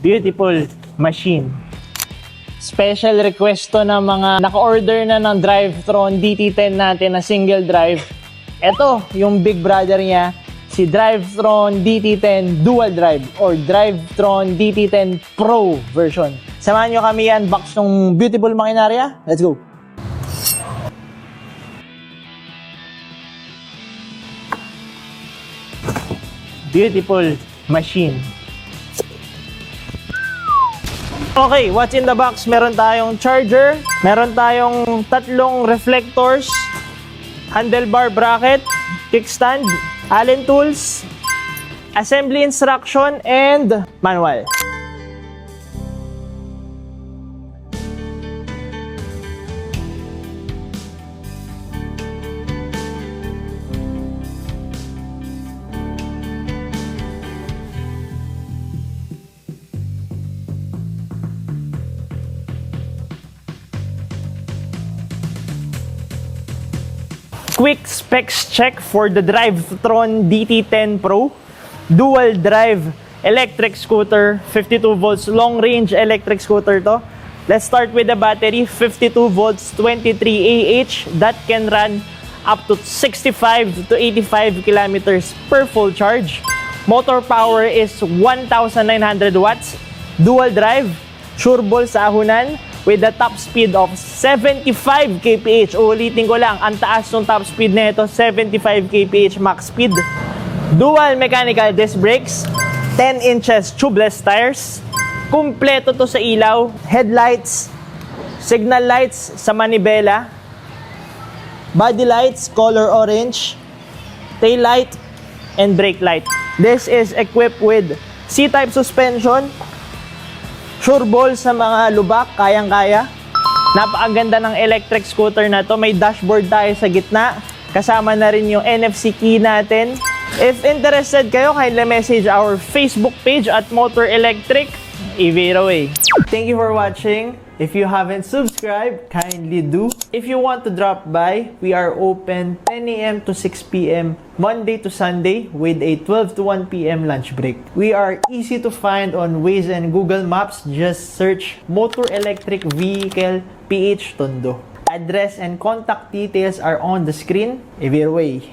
Beautiful machine. Special request to ng mga naka-order na ng Drivetron DT10 natin na single drive. Ito, yung big brother niya, si Drivetron DT10 Dual Drive or Drivetron DT10 Pro version. Samahan nyo kami unbox ng beautiful makinarya. Let's go! Beautiful machine. Okay, what's in the box? Meron tayong charger, meron tayong tatlong reflectors, handlebar bracket, kickstand, Allen tools, assembly instruction, and manual. Quick specs check for the Drivetron DT10 Pro. Dual drive electric scooter, 52 volts long range electric scooter to. Let's start with the battery, 52 volts 23 AH that can run up to 65 to 85 kilometers per full charge. Motor power is 1,900 watts. Dual drive, sure ball sa ahunan, with the top speed of 75 kph. Ulitin ko lang, ang taas ng top speed nito, 75 kph max speed. Dual mechanical disc brakes, 10 inches tubeless tires. Kumpleto to sa ilaw, headlights, signal lights sa manibela, body lights color orange, tail light, and brake light. This is equipped with C-type suspension, sure ball sa mga lubak, kayang-kaya. Napakaganda ng electric scooter na to. May dashboard tayo sa gitna. Kasama na rin yung NFC key natin. If interested kayo, kindly message our Facebook page at Motor Electric. EV away. Thank you for watching. If you haven't subscribed, kindly do. If you want to drop by, we are open 10 a.m. to 6 p.m. Monday to Sunday with a 12 to 1 p.m. lunch break. We are easy to find on Waze and Google Maps. Just search Motor Electric Vehicle PH Tondo. Address and contact details are on the screen. EV away.